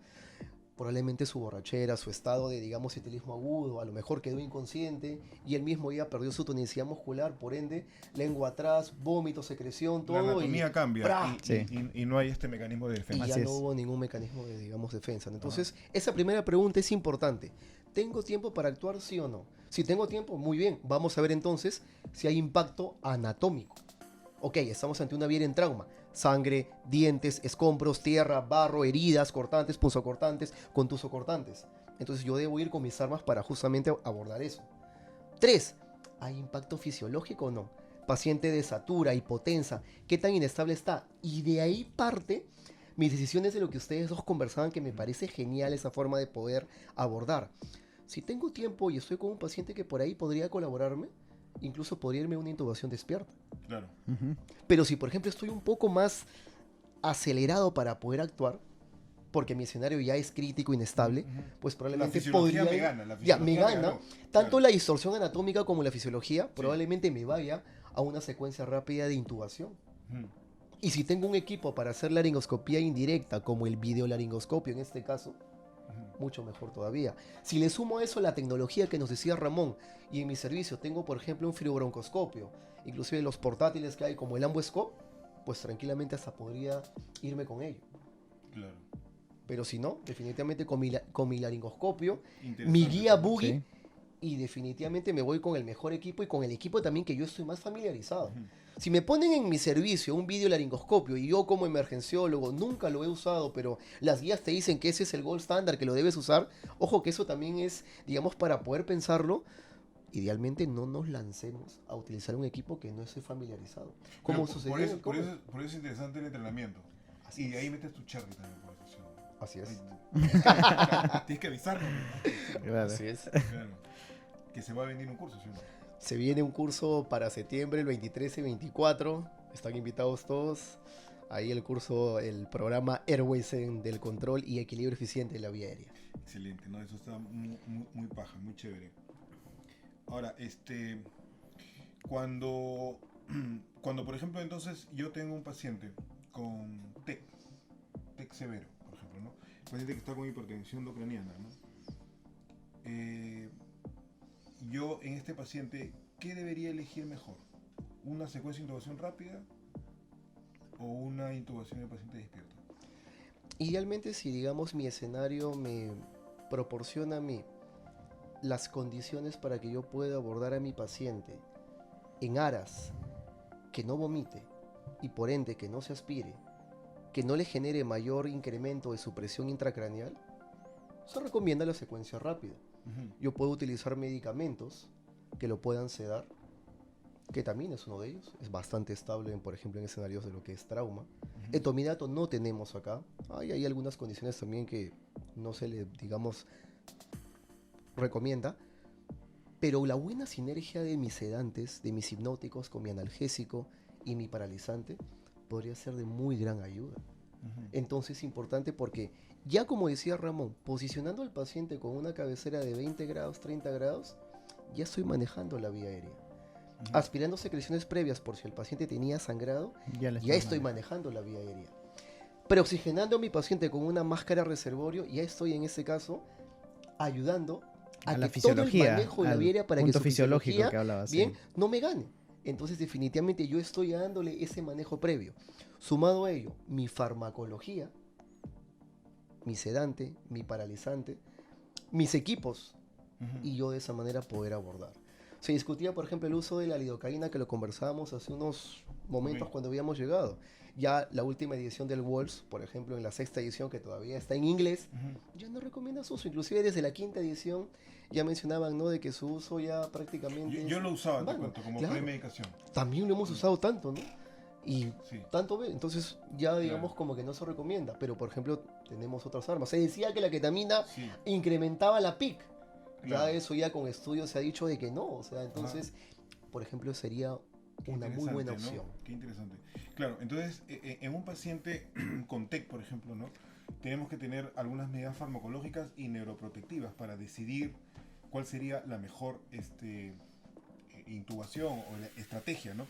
B: probablemente su borrachera, su estado de, digamos, etilismo agudo, a lo mejor quedó inconsciente y él mismo ya perdió su tonicidad muscular, por ende, lengua atrás, vómito, secreción,
A: La
B: todo
A: anatomía
B: y
A: cambia
B: ¡pra!
A: y,
C: Sí.
A: y no hay este mecanismo de
B: Y
A: defensa.
B: ya
C: Así
B: no
C: es.
B: hubo ningún mecanismo de, digamos, defensa. Entonces, esa primera pregunta es importante. ¿Tengo tiempo para actuar, sí o no? Si tengo tiempo, muy bien. Vamos a ver entonces si hay impacto anatómico. Ok, estamos ante una viera en trauma. Sangre, dientes, escombros, tierra, barro, heridas, cortantes, punzocortantes, contusocortantes. Entonces yo debo ir con mis armas para justamente abordar eso. 3. ¿Hay impacto fisiológico o no? Paciente desatura, hipotensa, ¿qué tan inestable está? Y de ahí parte mis decisiones de lo que ustedes dos conversaban, que me parece genial esa forma de poder abordar. Si tengo tiempo y estoy con un paciente que por ahí podría colaborarme, incluso podría irme a una intubación despierta.
A: Claro.
C: Ujú.
B: Pero si, por ejemplo, estoy un poco más acelerado para poder actuar, porque mi escenario ya es crítico, inestable,
A: Ujú.
B: pues
A: La
B: probablemente
A: fisiología
B: podría...
A: me gana. La
B: Ya, me
A: fisiología
B: gana.
A: ganó.
B: Tanto
A: Claro.
B: la distorsión anatómica como la fisiología, probablemente me vaya a una secuencia rápida de intubación.
A: Ujú.
B: Y si tengo un equipo para hacer laringoscopía indirecta, como el videolaringoscopio en este caso,
A: Ujú.
B: mucho mejor todavía. Si le sumo a eso la tecnología que nos decía Ramón, y en mi servicio tengo, por ejemplo, un fibrobroncoscopio, inclusive los portátiles que hay como el Ambuescope, pues tranquilamente hasta podría irme con ello.
A: Claro.
B: Pero si no, definitivamente con mi laringoscopio,
A: Interesante,
B: mi guía
A: ¿no?
B: Boogie,
C: Sí.
B: y definitivamente me voy con el mejor equipo y con el equipo también que yo estoy más familiarizado.
A: Ujú.
B: Si me ponen en mi servicio un video laringoscopio y yo como emergenciólogo nunca lo he usado, pero las guías te dicen que ese es el gold standard, que lo debes usar, ojo que eso también es, digamos, para poder pensarlo, idealmente no nos lancemos a utilizar un equipo que no esté familiarizado. Como
A: Pero
B: sucedió
A: por
B: en
A: eso,
B: el
A: por,
B: COVID.
A: eso, por eso es interesante el entrenamiento.
B: Así
A: Y de ahí
B: es.
A: metes tu cherry también por eso.
B: Así es.
A: Tienes que avisarnos.
C: Claro.
B: Así es.
A: Claro. Que se va a venir un curso, ¿sí o no?
B: Se viene un curso para septiembre, el 23 y 24. Están invitados todos. Ahí el curso, el programa Airways del control y equilibrio eficiente de la vía aérea.
A: Excelente, ¿no? Eso está muy paja, muy chévere. Ahora, cuando, cuando por ejemplo, entonces yo tengo un paciente con TEC severo, por ejemplo, ¿no? Un paciente que está con hipertensión endocraniana, ¿no? Yo en este paciente, ¿qué debería elegir mejor? ¿Una secuencia de intubación rápida o una intubación de paciente despierto?
B: Idealmente, si digamos mi escenario me proporciona a mí las condiciones para que yo pueda abordar a mi paciente en aras que no vomite y por ende que no se aspire, que no le genere mayor incremento de su presión intracraneal, se recomienda la secuencia rápida.
A: Ujú.
B: Yo puedo utilizar medicamentos que lo puedan sedar, que también es uno de ellos. Es bastante estable, por ejemplo, en escenarios de lo que es trauma. Etomidato no tenemos acá. Hay algunas condiciones también que no se le, digamos, recomienda. Pero la buena sinergia de mis sedantes, de mis hipnóticos con mi analgésico y mi paralizante podría ser de muy gran ayuda.
A: Ujú.
B: Entonces es importante porque, ya como decía Ramón, posicionando al paciente con una cabecera de 20 grados, 30 grados, ya estoy manejando la vía aérea.
A: Ujú.
B: Aspirando secreciones previas por si el paciente tenía sangrado,
C: Ya
B: ya estoy manejando la vía aérea. Preoxigenando a mi paciente con una máscara reservorio, ya estoy en ese caso ayudando a,
C: A la
B: que todo el
C: fisiología,
B: manejo de la
C: al
B: vía aérea para que
C: punto
B: su
C: fisiológico
B: fisiología,
C: que hablabas,
B: bien,
C: sí.
B: no me gane. Entonces definitivamente yo estoy dándole ese manejo previo. Sumado a ello, mi farmacología, mi sedante, mi paralizante, mis equipos,
A: Ujú.
B: y yo de esa manera poder abordar. Se discutía, por ejemplo, el uso de la lidocaína, que lo conversábamos hace unos momentos
A: Ok.
B: cuando habíamos llegado. Ya la última edición del Walls, por ejemplo, en la sexta edición, que todavía está en inglés,
A: Ujú.
B: ya no recomienda su uso. Inclusive desde la quinta edición ya mencionaban, ¿no?, de que su uso ya prácticamente
A: Yo
B: es
A: lo usaba, te
B: vano.
A: cuento, como
B: Claro,
A: premedicación.
B: también lo hemos usado tanto, ¿no? Y
A: Sí.
B: tanto ve, entonces ya digamos
A: Claro.
B: como que no se recomienda. Pero por ejemplo, tenemos otras armas. Se decía que la ketamina
A: Sí.
B: incrementaba la PIC.
A: Claro.
B: Ya eso ya con estudios se ha dicho de que no. O sea, entonces, por ejemplo, sería
A: Qué
B: una muy buena
A: interesante, ¿no?
B: opción.
A: Qué interesante. Claro, entonces, en un paciente con TEC, por ejemplo, ¿no? Tenemos que tener algunas medidas farmacológicas y neuroprotectivas para decidir cuál sería la mejor intubación o la estrategia, ¿no?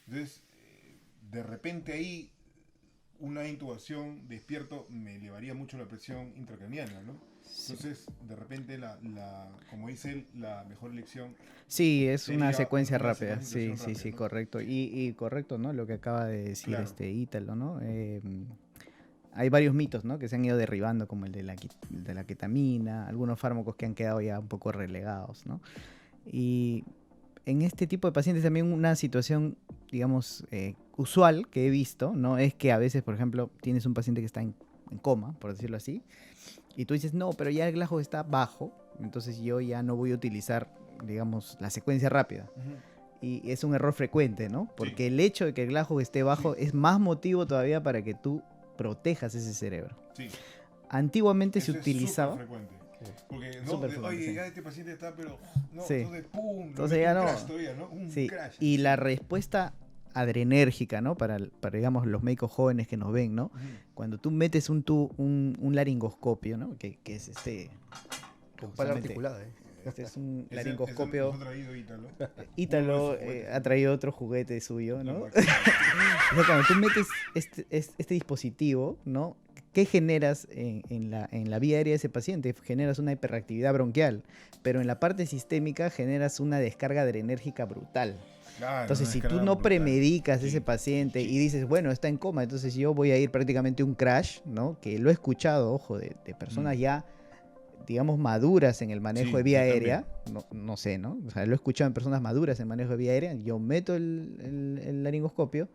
A: Entonces, de repente ahí una intubación despierto me elevaría mucho la presión intracraniana, ¿no? Entonces, de repente, como dice él, la mejor elección
C: Sí, es
A: sería
C: una secuencia
A: una
C: rápida.
A: secuencia de
C: Sí,
A: intubación
C: sí, sí,
A: rápida, ¿no?
C: correcto. Y correcto, ¿no? Lo que acaba de decir
A: Claro.
C: Ítalo, ¿no? Hay varios mitos, ¿no? Que se han ido derribando, como el de la ketamina, algunos fármacos que han quedado ya un poco relegados, ¿no? Y en este tipo de pacientes también una situación, digamos, usual que he visto, ¿no? Es que a veces, por ejemplo, tienes un paciente que está en coma, por decirlo así, y tú dices, no, pero ya el Glasgow está bajo, entonces yo ya no voy a utilizar, digamos, la secuencia rápida.
A: Ujú.
C: Y es un error frecuente, ¿no? Porque
A: Sí.
C: el hecho de que el Glasgow esté bajo
A: Sí.
C: es más motivo todavía para que tú protejas ese cerebro.
A: Sí.
C: Antiguamente
A: Eso
C: se
A: es
C: utilizaba...
A: súper frecuente. Porque, no,
C: Súper frecuente,
A: oye,
C: sí.
A: ya este paciente está, pero, no,
C: Sí.
A: entonces, pum,
C: Entonces ya
A: un
C: no.
A: crash todavía, ¿no? Un
C: Sí,
A: crash.
C: y
A: sí.
C: la respuesta adrenérgica, ¿no? Para, digamos, los médicos jóvenes que nos ven, ¿no?
A: Ujú.
C: Cuando tú metes un laringoscopio, ¿no? Que es
B: Con pala
C: justamente,
B: articulada, ¿eh?
C: este es un
A: Ese
C: laringoscopio.
A: nos ha traído Ítalo.
C: Ítalo
A: Uno de sus juguetes.
C: ha traído otro juguete suyo,
A: Lo
C: ¿no?
A: máximo.
C: O sea, cuando tú metes este dispositivo, ¿no? ¿Qué generas en la vía aérea de ese paciente? Generas una hiperactividad bronquial, pero en la parte sistémica generas una descarga adrenérgica brutal.
A: Claro,
C: Entonces,
A: una
C: si tú
A: descarga
C: no
A: brutal.
C: premedicas
A: Sí,
C: ese paciente
A: sí.
C: y dices, bueno, está en coma, entonces yo voy a ir prácticamente a un crash, ¿no? Que lo he escuchado, ojo, de personas
A: Mm.
C: ya, digamos, maduras en el manejo
A: Sí,
C: de vía
A: yo
C: aérea. No sé, ¿no? O sea, lo he escuchado en personas maduras en manejo de vía aérea. Yo meto el laringoscopio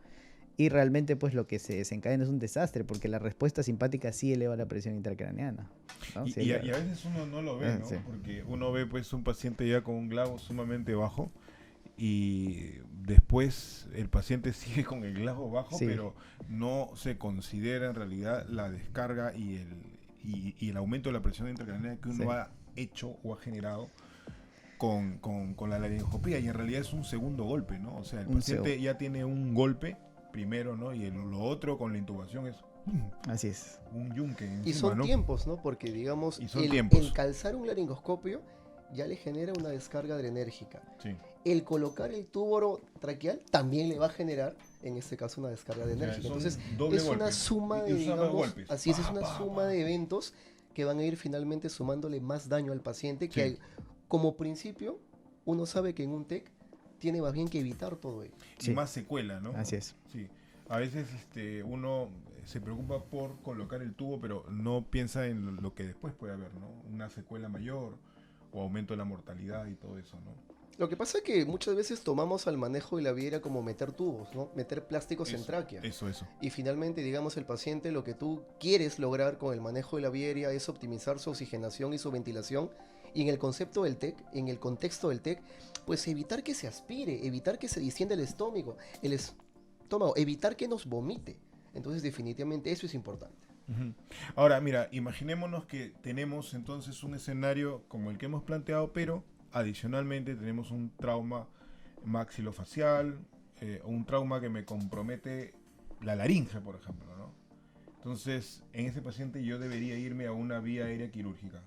C: y realmente, pues, lo que se desencadena es un desastre, porque la respuesta simpática sí eleva la presión intracraneana, ¿no? Sí
A: Y a
C: eleva.
A: veces uno no lo ve, ¿no?
C: Sí.
A: Porque uno ve pues un paciente ya con un Glasgow sumamente bajo y después el paciente sigue con el Glasgow bajo,
C: Sí.
A: pero no se considera en realidad la descarga y el aumento de la presión intracraneana que uno
C: Sí.
A: ha hecho o ha generado con la laringoscopía, y en realidad es un segundo golpe, ¿no? O sea, el
C: Un
A: paciente ya tiene un golpe primero, ¿no? Y lo otro con la intubación es
C: Así es.
A: un yunque encima,
B: Y son
A: ¿no?
B: tiempos, ¿no? Porque, digamos,
A: Y son
B: el
A: tiempos.
B: calzar un laringoscopio ya le genera una descarga adrenérgica.
A: Sí.
B: El colocar el tubo traqueal también le va a generar, en este caso, una descarga adrenérgica.
A: son
B: Entonces,
A: doble
B: es una
A: golpe.
B: suma de,
A: Y son dos
B: digamos,
A: golpes.
B: así es
A: Pa,
B: una
A: pa,
B: suma
A: pa.
B: de eventos que van a ir finalmente sumándole más daño al paciente, que
A: Sí.
B: como principio, uno sabe que en un TEC tiene más bien que evitar todo ello.
A: Y
C: Sí.
A: más secuela, ¿no?
C: Así es.
A: Sí. A veces uno se preocupa por colocar el tubo, pero no piensa en lo que después puede haber, ¿no? Una secuela mayor o aumento de la mortalidad y todo eso, ¿no?
B: Lo que pasa es que muchas veces tomamos al manejo de la viera como meter tubos, ¿no? Meter plásticos en
A: Eso,
B: tráquea.
A: Eso.
B: Y finalmente, digamos, el paciente lo que tú quieres lograr con el manejo de la vía aérea es optimizar su oxigenación y su ventilación. Y en el concepto del TEC, en el contexto del TEC, pues evitar que se aspire, evitar que se distienda el estómago, evitar que nos vomite. Entonces, definitivamente eso es importante.
A: Ujú. Ahora, mira, imaginémonos que tenemos entonces un escenario como el que hemos planteado, pero adicionalmente tenemos un trauma maxilofacial, un trauma que me compromete la laringe, por ejemplo, ¿no? Entonces, en ese paciente yo debería irme a una vía aérea quirúrgica.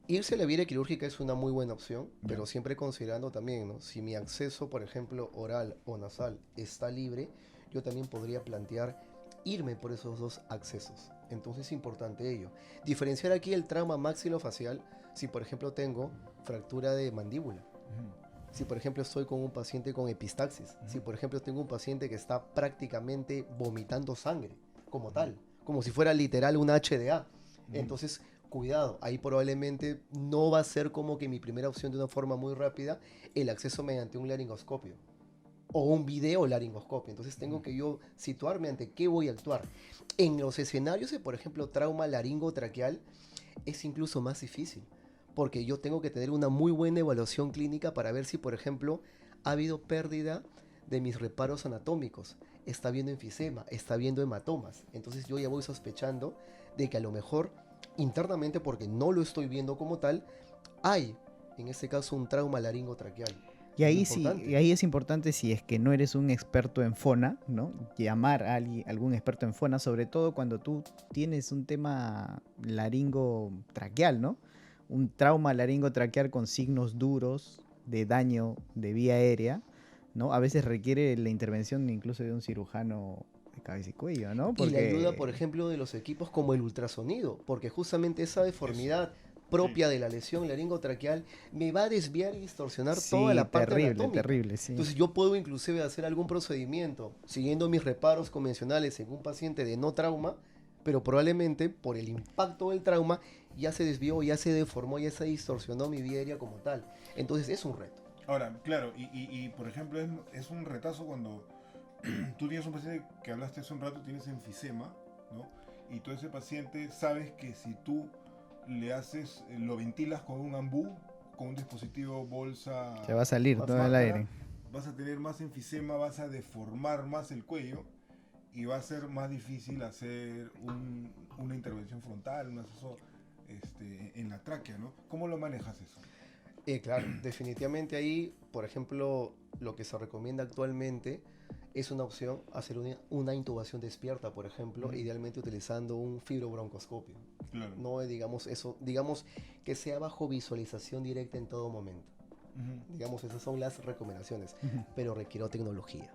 B: Irse a la vía quirúrgica es una muy buena opción, pero
A: Ya.
B: siempre considerando también, ¿no? Si mi acceso, por ejemplo, oral o nasal está libre, yo también podría plantear irme por esos dos accesos. Entonces es importante ello. Diferenciar aquí el trauma maxilofacial si, por ejemplo, tengo fractura de mandíbula.
A: Ujú.
B: Si, por ejemplo, estoy con un paciente con epistaxis. Si, por ejemplo, tengo un paciente que está prácticamente vomitando sangre, como tal, como si fuera literal una HDA. Entonces, cuidado, ahí probablemente no va a ser como que mi primera opción de una forma muy rápida el acceso mediante un laringoscopio o un video laringoscopio. Entonces tengo que yo situarme ante qué voy a actuar. En los escenarios de, por ejemplo, trauma laringotraqueal es incluso más difícil, porque yo tengo que tener una muy buena evaluación clínica para ver si, por ejemplo, ha habido pérdida de mis reparos anatómicos, está habiendo enfisema, está habiendo hematomas. Entonces yo ya voy sospechando de que a lo mejor internamente, porque no lo estoy viendo como tal, hay, en este caso, un trauma laringotraqueal.
C: Y ahí
B: Es
C: sí,
B: importante.
C: y ahí es importante, si es que no eres un experto en FONA, ¿no? Llamar a algún experto en FONA, sobre todo cuando tú tienes un tema laringotraqueal, ¿no? Un trauma laringotraqueal con signos duros de daño de vía aérea, ¿no? A veces requiere la intervención incluso de un cirujano cabeza y cuello, ¿no?
B: Y la ayuda, por ejemplo, de los equipos como el ultrasonido, porque justamente esa deformidad propia de la lesión laringotraqueal me va a desviar y distorsionar toda la parte anatómica.
C: terrible, sí.
B: Entonces yo puedo inclusive hacer algún procedimiento siguiendo mis reparos convencionales en un paciente de no trauma, pero probablemente por el impacto del trauma ya se desvió, ya se deformó, ya se distorsionó mi vía aérea como tal. Entonces es un reto.
A: Ahora, claro, por ejemplo, es un retazo cuando tú tienes un paciente que hablaste hace un rato, tienes enfisema, ¿no? Y tú a ese paciente sabes que si tú le haces, lo ventilas con un ambú, con un dispositivo bolsa...
C: Se va a salir todo el
A: máscara,
C: aire.
A: vas a tener más enfisema, vas a deformar más el cuello y va a ser más difícil hacer una intervención frontal, un acceso en la tráquea, ¿no? ¿Cómo lo manejas eso?
B: Claro, definitivamente ahí, por ejemplo, lo que se recomienda actualmente es una opción hacer una intubación despierta, por ejemplo, idealmente utilizando un fibrobroncoscopio.
A: Claro.
B: No digamos eso, digamos que sea bajo visualización directa en todo momento. Digamos, esas son las recomendaciones, pero requiero tecnología.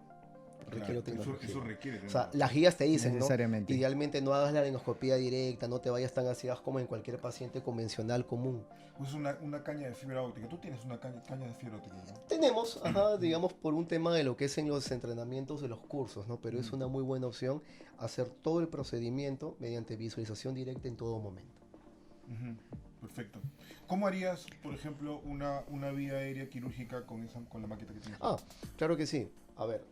A: Claro, eso requiere.
B: O sea, las guías te dicen, ¿no?
C: Necesariamente.
B: Idealmente no hagas la laringoscopía directa, no te vayas tan ácidas como en cualquier paciente convencional común.
A: Pues una caña de fibra óptica. Tú tienes una caña de fibra óptica, ¿no?
B: Tenemos, digamos, por un tema de lo que es en los entrenamientos de los cursos, ¿no? Pero es una muy buena opción hacer todo el procedimiento mediante visualización directa en todo momento.
A: Perfecto. ¿Cómo harías, por ejemplo, una vía aérea quirúrgica con la maqueta que tienes?
B: Claro que sí. A ver,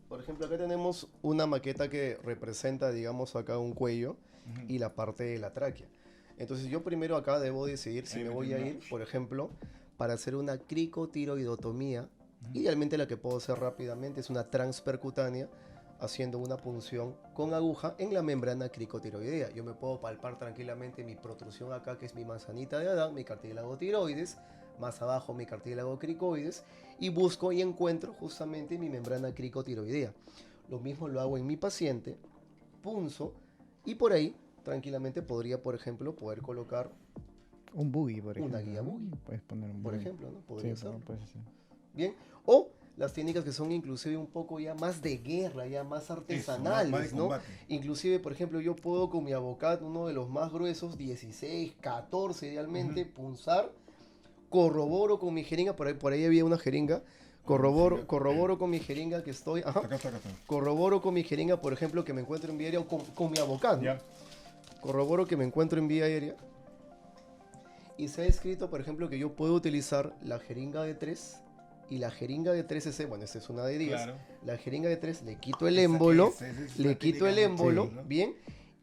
B: por ejemplo, acá tenemos una maqueta que representa, digamos, acá un cuello y la parte de la tráquea. Entonces yo primero acá debo decidir si me voy a ir, por ejemplo, para hacer una cricotiroidotomía. Idealmente la que puedo hacer rápidamente es una transpercutánea, haciendo una punción con aguja en la membrana cricotiroidea. Yo me puedo palpar tranquilamente mi protrusión acá, que es mi manzanita de Adán, mi cartílago tiroides, más abajo mi cartílago cricoides, y busco y encuentro justamente mi membrana cricotiroidea. Lo mismo lo hago en mi paciente, punzo, y por ahí tranquilamente podría, por ejemplo, poder colocar
C: un buggy, por ejemplo.
B: Una guía buggy.
C: Puedes poner un
B: por
C: buggy.
B: ejemplo, ¿no? Podría ser.
C: Puedes hacer.
B: Bien, o las técnicas que son inclusive un poco ya más de guerra, ya más artesanales,
A: más de
B: ¿no?
A: combate.
B: Inclusive, por ejemplo, yo puedo con mi Avocat, uno de los más gruesos, 16, 14 idealmente, punzar, corroboro con mi jeringa, por ahí había una jeringa, corroboro con mi jeringa que estoy,
A: Acá está.
B: corroboro con mi jeringa, por ejemplo, que me encuentro en vía aérea, o con mi Avocat, ¿no?
A: Ya.
B: Corroboro que me encuentro en vía aérea, y se ha escrito, por ejemplo, que yo puedo utilizar la jeringa de 3 y la jeringa de 3 cc, bueno, esta es una de 10,
A: Claro.
B: la jeringa de 3, le quito el émbolo,
A: Esa es
B: le
A: una
B: quito el
A: técnica
B: émbolo,
A: ¿no?
B: bien,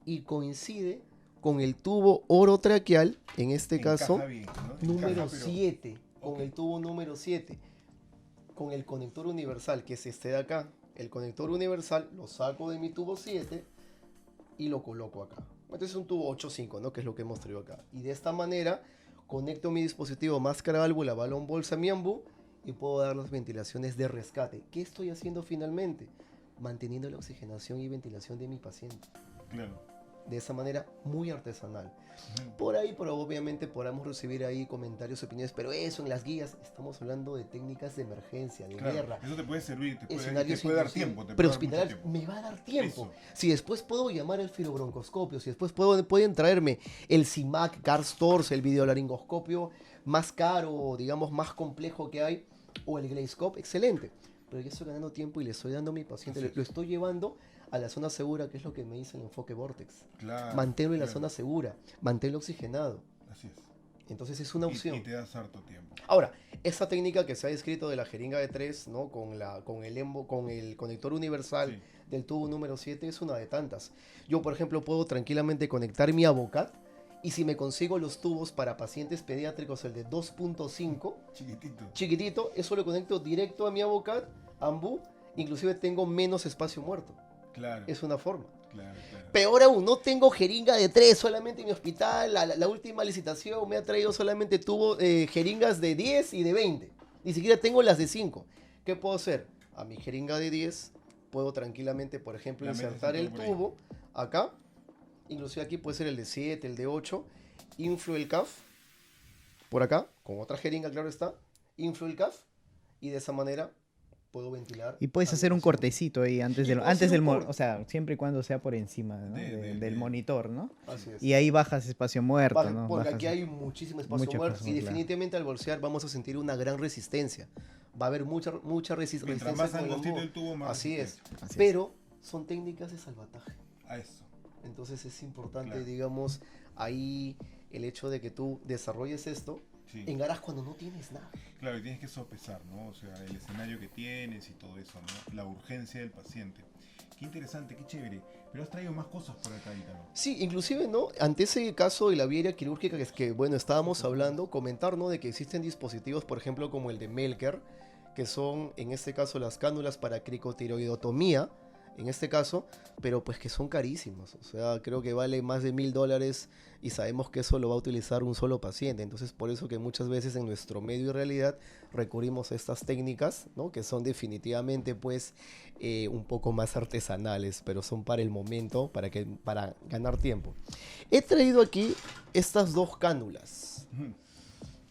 B: y coincide con el tubo orotraqueal, en este caso,
A: Encaja bien, ¿no?
B: número
A: Encaja, pero-
B: 7, con
A: Ok.
B: el tubo número 7, con el conector universal, que es este de acá. El conector universal lo saco de mi tubo 7 y lo coloco acá. Este es un tubo 8.5, ¿no? Que es lo que hemos traído acá. Y de esta manera conecto mi dispositivo máscara válvula, balón bolsa, mi ambú, y puedo dar las ventilaciones de rescate. ¿Qué estoy haciendo finalmente? Manteniendo la oxigenación y ventilación de mi paciente.
A: Claro.
B: De esa manera muy artesanal. Por ahí, pero obviamente podamos recibir ahí comentarios, opiniones, pero eso en las guías, estamos hablando de técnicas de emergencia, de
A: Claro,
B: guerra.
A: eso te puede servir, te puede dar
B: Escenarios
A: tiempo.
B: inclusive
A: te puede dar mucho
B: prehospitalarios,
A: tiempo.
B: me va a dar tiempo.
A: Eso.
B: Si después puedo llamar al fibrobroncoscopio, si después pueden traerme el CIMAC, Karstors, el videolaringoscopio más caro, digamos más complejo que hay, o el Glazescope, excelente. Pero yo estoy ganando tiempo y le estoy dando a mi paciente,
A: Así es.
B: lo estoy llevando a la zona segura, que es lo que me dice el enfoque Vortex.
A: Claro.
B: Manténlo en la
A: claro.
B: zona segura, manténlo oxigenado.
A: Así es.
B: Entonces es una opción.
A: Y te das harto tiempo.
B: Ahora, esta técnica que se ha descrito de la jeringa de 3, ¿no? con el conector universal
A: Sí.
B: del tubo número 7 es una de tantas. Yo, por ejemplo, puedo tranquilamente conectar mi Avocat, y si me consigo los tubos para pacientes pediátricos, el de 2.5,
A: Chiquitito.
B: chiquitito, eso lo conecto directo a mi Avocat, ambú, inclusive tengo menos espacio muerto.
A: Claro.
B: Es una forma.
A: Claro.
B: Peor aún, no tengo jeringa de 3 solamente en mi hospital. La última licitación me ha traído solamente jeringas de 10 y de 20. Ni siquiera tengo las de 5. ¿Qué puedo hacer? A mi jeringa de 10 puedo tranquilamente, por ejemplo,
A: La metes
B: insertar
A: el
B: el
A: tubo por ahí.
B: tubo acá. Inclusive aquí puede ser el de 7, el de 8. Inflo el CAF por acá, con otra jeringa, claro está. Inflo el CAF y de esa manera puedo ventilar.
C: Y puedes hacer un
B: habitación.
C: cortecito ahí antes
B: Y
C: del,
B: puedo
C: antes
B: hacer
C: del
B: un
C: mo-
B: corte.
C: o sea, siempre y cuando sea por encima, ¿no? Del monitor, ¿no?
B: Así es.
C: Y ahí bajas espacio muerto,
B: Baja,
C: ¿no?
B: porque
C: Bajas-
B: aquí hay muchísimo espacio
C: mucho
B: muerto
C: espacio,
B: y
C: claro.
B: definitivamente al bolsear vamos a sentir una gran resistencia. Va a haber mucha
A: Mientras
B: resistencia
A: más
B: con el
A: angostito
B: embudo.
A: el tubo, más
B: Así es.
A: resistencia.
C: Así es.
B: Pero son técnicas de salvataje.
A: A eso.
B: Entonces es importante,
A: Claro.
B: digamos, ahí el hecho de que tú desarrolles esto
A: Sí.
B: en aras cuando no tienes nada.
A: Claro, y tienes que sopesar, ¿no? O sea, el escenario que tienes y todo eso, ¿no? La urgencia del paciente. Qué interesante, qué chévere. Pero has traído más cosas por acá, Ítalo.
B: Sí, inclusive, ¿no? Ante ese caso de la vía quirúrgica bueno, estábamos hablando, comentar, ¿no? De que existen dispositivos, por ejemplo, como el de Melker, que son, en este caso, las cánulas para cricotiroidotomía, en este caso, pero pues que son carísimos. O sea, creo que vale más de $1000 y sabemos que eso lo va a utilizar un solo paciente. Entonces, por eso que muchas veces en nuestro medio de realidad recurrimos a estas técnicas, ¿no? Que son definitivamente, pues, un poco más artesanales, pero son para el momento, para ganar tiempo. He traído aquí estas dos cánulas.
A: Ujú.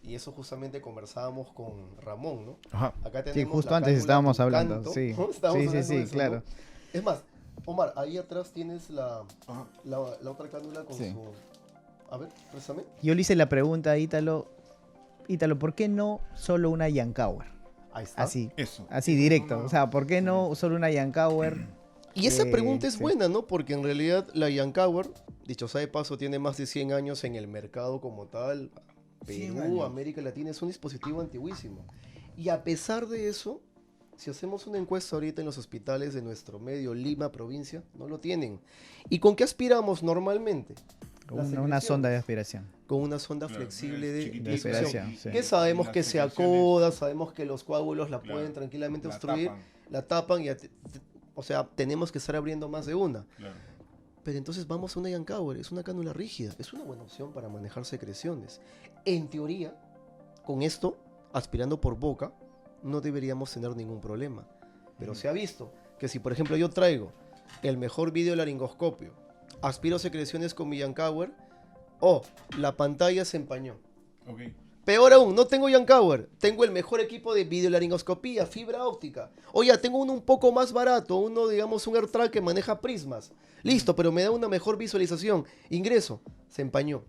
B: Y eso justamente conversábamos con Ramón, ¿no?
A: Ajá.
B: Acá
C: Sí,
B: tenemos
C: justo
B: la
C: antes
B: cánula
C: estábamos hablando,
B: Tucanto,
C: sí.
B: ¿no? Estábamos
C: Sí,
B: hablando
C: sí,
B: de eso,
C: claro.
B: ¿no? Es más, Omar, ahí atrás tienes la
A: Ajá.
B: otra cánula con
C: Sí.
B: su... A ver, préstame.
C: Yo le hice la pregunta a Ítalo, ¿por qué no solo una Yankauer?
B: Ahí está.
C: Así,
A: Eso.
C: así directo. O sea, ¿por qué no solo una Yankauer?
B: Y esa
C: Eh,
B: pregunta es
C: sí.
B: buena, ¿no? Porque en realidad la Yankauer, dicho sea de paso, tiene más de 100 años en el mercado como tal.
A: 100
B: Perú,
A: años.
B: América Latina, es un dispositivo antiguísimo. Y a pesar de eso, si hacemos una encuesta ahorita en los hospitales de nuestro medio, Lima, provincia, no lo tienen. ¿Y con qué aspiramos normalmente? Las
C: Una sonda de
B: secreciones.
C: aspiración.
B: Con una sonda
A: Claro,
B: flexible
A: es
B: de
A: chiquitito,
C: de
B: succión.
C: aspiración, sí.
B: Que sabemos
A: Las
B: que se
A: secreciones,
B: acoda, sabemos que los coágulos la
A: claro,
B: pueden tranquilamente
A: la
B: obstruir,
A: tapan,
B: la tapan y o sea, tenemos que estar abriendo más de una.
A: claro.
B: Pero entonces vamos a una Yankauer, es una cánula rígida, es una buena opción para manejar secreciones. En teoría, con esto, aspirando por boca, no deberíamos tener ningún problema. Pero se ha visto que si, por ejemplo, yo traigo el mejor videolaringoscopio, aspiro secreciones con mi Yankauer, la pantalla se empañó.
A: Ok.
B: Peor aún, no tengo Yankauer, tengo el mejor equipo de videolaringoscopía, fibra óptica. Oye, tengo uno un poco más barato, uno, digamos, un AirTrack que maneja prismas. Listo, pero me da una mejor visualización. Ingreso, se empañó.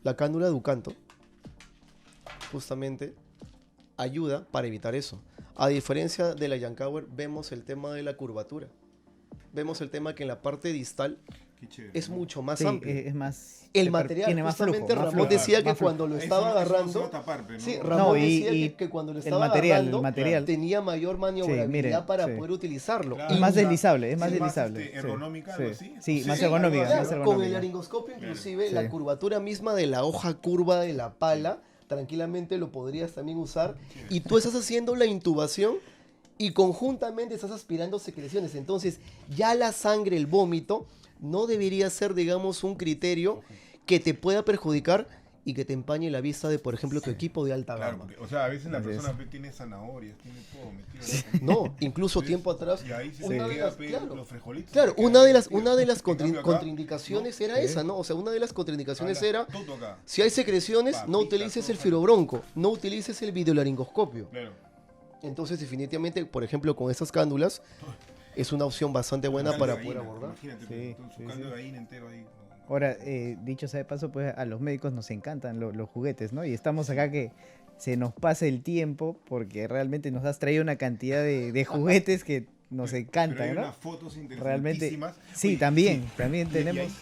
B: La cánula Ducanto, justamente, ayuda para evitar eso. A diferencia de la Yankauer, vemos el tema de la curvatura. Vemos el tema que en la parte distal
A: Qué chévere.
B: es
A: ¿no?
B: mucho más
C: Sí,
B: amplio.
C: es más...
B: El material,
C: tiene más flujo,
B: justamente
C: más
B: Ramón
C: flujo,
B: decía que
C: más flujo.
B: cuando lo
A: Eso
B: estaba
A: no- eso no se
B: agarrando...
A: va a tapar, pero
B: Sí,
A: no.
B: Ramón
C: No, y-
B: decía
C: y
B: que cuando lo
C: el
B: estaba
C: material,
B: agarrando
C: el material.
B: tenía mayor maniobrabilidad
C: miren,
B: para
C: sí.
B: poder utilizarlo.
A: Claro.
C: Es más
A: Una-
C: deslizable, es más
A: sí,
C: deslizable.
A: más, ergonómica, algo así.
C: Sí,
A: Sí,
C: más
A: sí,
C: ergonómica,
A: algo así,
C: más
A: ¿no?
B: Con el
C: ergonómica.
B: laringoscopio,
A: Claro.
B: inclusive,
C: Sí.
B: la curvatura misma de la hoja curva de la pala, tranquilamente lo podrías también usar. Y tú estás haciendo la intubación y conjuntamente estás aspirando secreciones. Entonces, ya la sangre, el vómito, no debería ser, digamos, un criterio que te pueda perjudicar y que te empañe la vista de, por ejemplo, tu equipo de alta
A: Claro,
B: gama.
A: porque, o sea, a veces la
C: Así es.
A: persona tiene zanahorias, tiene todo metido.
B: No, incluso
A: Sí.
B: tiempo atrás,
A: Y ahí se
B: una de
A: queda,
B: las-
A: pe,
B: claro.
A: los frijolitos.
B: claro,
A: se quedan
B: una de las
A: metidos. En cambio acá,
B: contraindicaciones era
C: Sí.
B: esa, ¿no? O sea, una de las contraindicaciones
A: habla
B: era,
A: todo acá.
B: si hay secreciones, no
A: Papita,
B: utilices
A: todo
B: el
A: acá.
B: fibробronco, no utilices el videolaringoscopio.
A: Claro.
B: Entonces, definitivamente, por ejemplo, con estas cándulas, es una opción bastante buena
A: Caldo de
B: para poder
A: gallina,
B: abordar.
A: Imagínate,
C: Sí,
A: con su
C: sí,
A: caldo
C: sí.
A: de gallina entero ahí. no.
C: Ahora, dicho sea de paso, pues a los médicos nos encantan los juguetes, ¿no? Y estamos acá que se nos pasa el tiempo porque realmente nos has traído una cantidad de juguetes que nos
A: Pero hay
C: encantan, ¿no?
A: unas fotos
C: Realmente.
A: interesantísimas.
C: Sí,
A: Oye,
C: también
A: y ahí
C: tenemos...